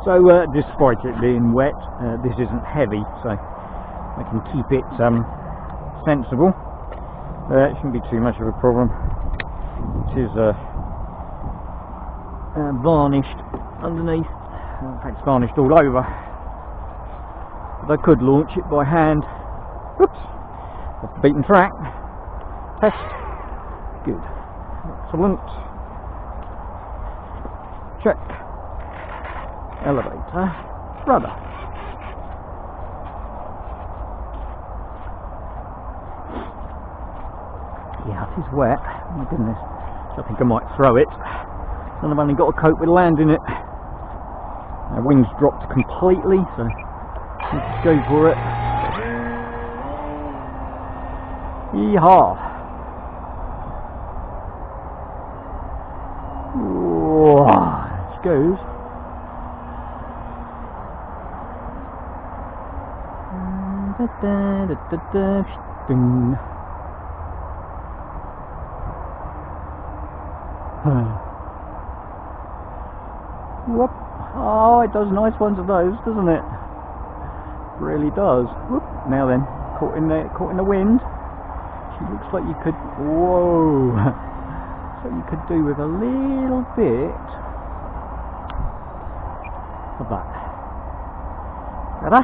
So despite it being wet, this isn't heavy, so I can keep it sensible. It shouldn't be too much of a problem. It is varnished underneath. In fact, it's varnished all over. But I could launch it by hand. Whoops! Off the beaten track. Test. Good. Excellent. Check. Elevator. Rudder. Yeah, it is wet. Oh my goodness. I think I might throw it. And I've only got to cope with landing it. My wings dropped completely, so let's go for it. Yeehaw! Whoa, it goes. Whoop. Oh, it does nice ones of those, doesn't it? Really does. Whoop. Now then, caught in the wind. She looks like you could. Whoa. So you could do with a little bit of that. Better?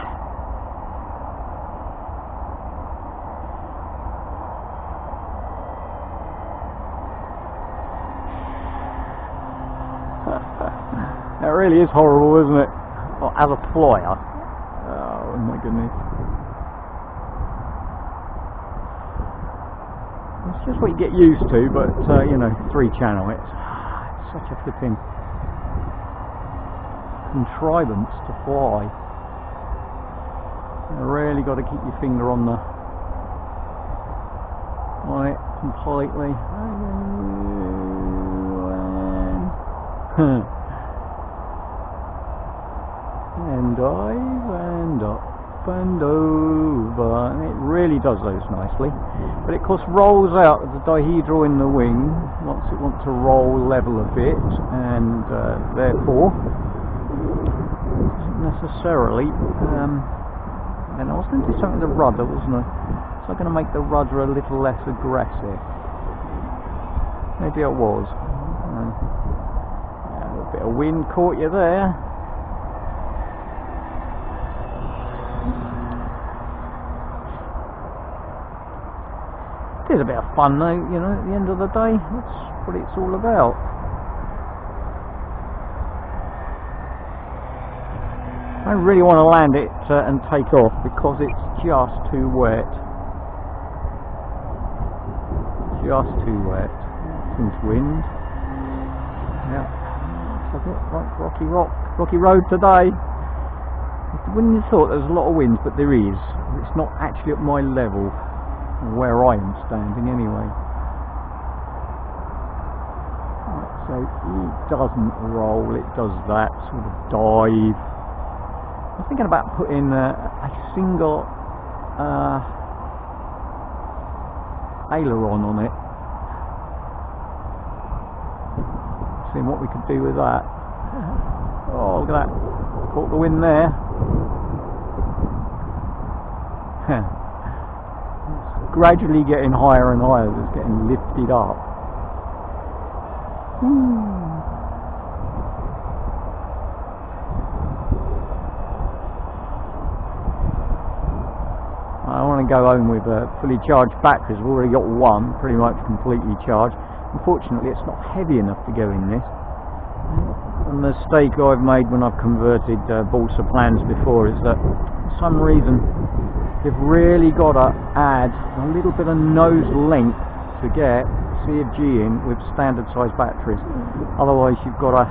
That really is horrible, isn't it? Well, as a flyer. Oh my goodness. It's just what you get used to, but you know, 3-channel, it's such a flipping contrivance to fly. You really got to keep your finger on it completely. And dive and up and over, and it really does those nicely, but it of course rolls out of the dihedral in the wing once it wants to roll level a bit, and therefore doesn't necessarily then I was going to do something with the rudder, wasn't I? So I'm going to make the rudder a little less aggressive. Maybe I was. A little bit of wind caught you there. It is a bit of fun though, you know, at the end of the day. That's what it's all about. I really want to land it and take off because it's just too wet. Just too wet. Since wind. Yeah. Looks like rocky road today. Wouldn't you thought there was a lot of wind, but there is. It's not actually at my level. Where I am standing anyway. Right, so it doesn't roll, it does that sort of dive. I was thinking about putting a single aileron on it. Seeing what we could do with that. Oh, look at that. Caught the wind there. Gradually getting higher and higher, it's getting lifted up. I want to go home with fully charged batteries. We've already got one, pretty much completely charged. Unfortunately, it's not heavy enough to go in this. A mistake I've made when I've converted balsa plans before is that for some reason you've really got to add a little bit of nose length to get CFG in with standard size batteries. Otherwise you've got to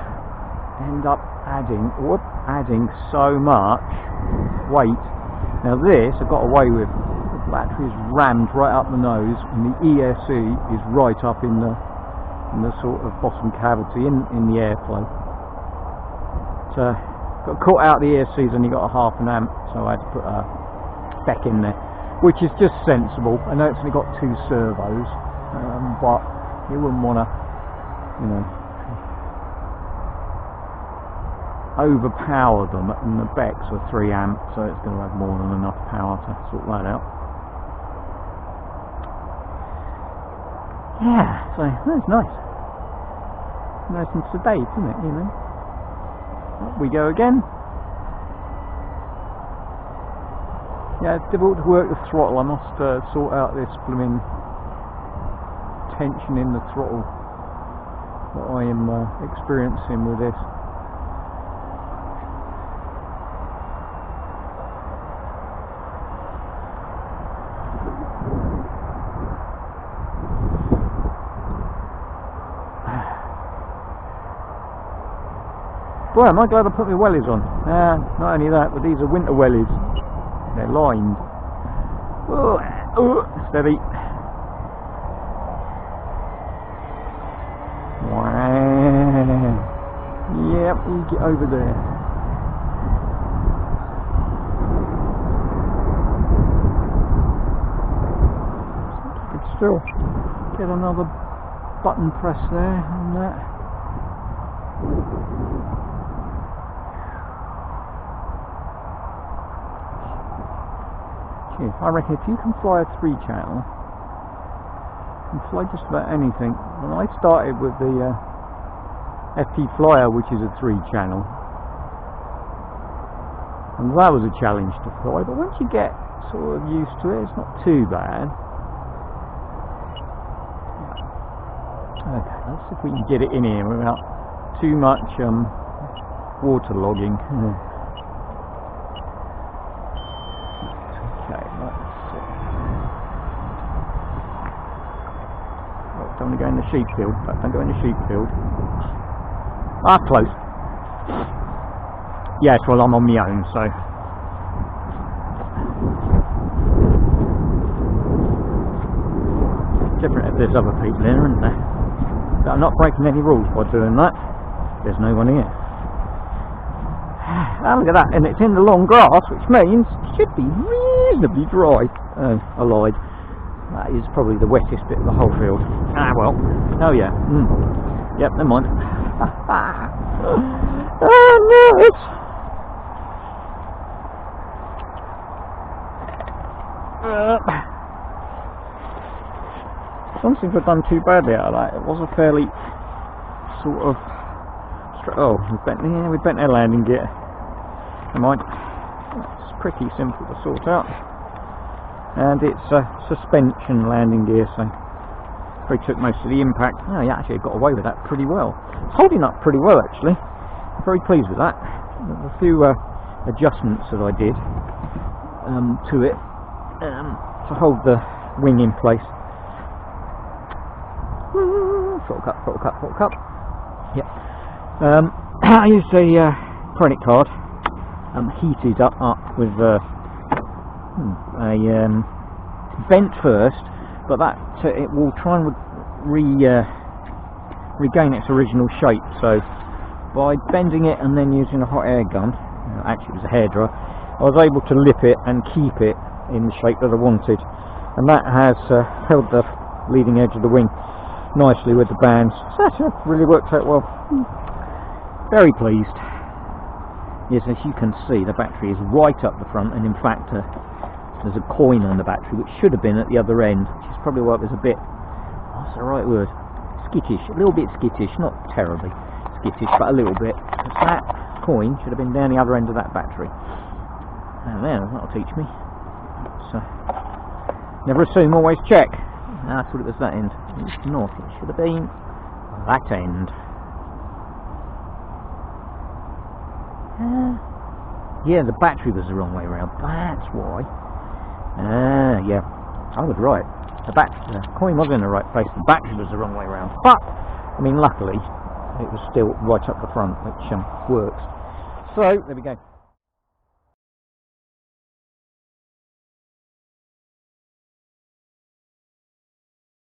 end up adding so much weight. Now this I've got away with. The battery is rammed right up the nose and the ESC is right up in the sort of bottom cavity in the airflow. So got caught out the ESC's and you got a ½ amp, so I had to put a spec in there, which is just sensible. I know it's only got 2 servos, but you wouldn't want to, you know, overpower them, and the Beck's are 3 amp, so it's going to have more than enough power to sort that out. Yeah, so that's nice. Nice and sedate, isn't it, you know? Up we go again. Yeah, it's difficult to work the throttle. I must sort out this blooming tension in the throttle that I am experiencing with this. Boy, am I glad I put my wellies on. Not only that, but these are winter wellies. They're lined. Steady. Wow. Yep, you get over there. I could still get another button press there on that. I reckon if you can fly a 3-channel, you can fly just about anything. When I started with the FT Flyer, which is a 3-channel, and that was a challenge to fly, but once you get sort of used to it, it's not too bad. Okay, let's see if we can get it in here without too much waterlogging. Don't want to go in the sheep field. Don't go in the sheep field. Close. Yes, well, I'm on my own, so. Different if there's other people in, isn't there? But I'm not breaking any rules by doing that. There's no one here. Look at that, and it's in the long grass, which means it should be reasonably dry. I lied. That is probably the wettest bit of the whole field. Well. Oh yeah. Yep, never mind. Oh no, it's... I don't think I've done too badly out of that. It was a fairly sort of... Oh, we bent our landing gear. Never mind. It's pretty simple to sort out. And it's a suspension landing gear, so probably took most of the impact. Oh, yeah, actually got away with that pretty well. It's holding up pretty well, actually. I'm very pleased with that. A few adjustments that I did to it to hold the wing in place. Throttle cut. Yep. I used a credit card, heated up with a bent first, but that it will try and regain its original shape. So by bending it and then using a hot air gun, actually it was a hairdryer, I was able to lip it and keep it in the shape that I wanted, and that has held the leading edge of the wing nicely with the bands. So that really worked out well. Very pleased. Yes, as you can see, the battery is right up the front, and in fact there's a coin on the battery which should have been at the other end, which is probably why it was a bit, what's the right word, skittish, a little bit skittish, not terribly skittish, but a little bit, because that coin should have been down the other end of that battery. And there, that'll teach me. So, never assume, always check. I thought it was that end. It's not, it should have been that end. Yeah, the battery was the wrong way around, that's why. Yeah, I was right. The coin was in the right place, the battery was the wrong way around. But, I mean, luckily, it was still right up the front, which works. So, there we go.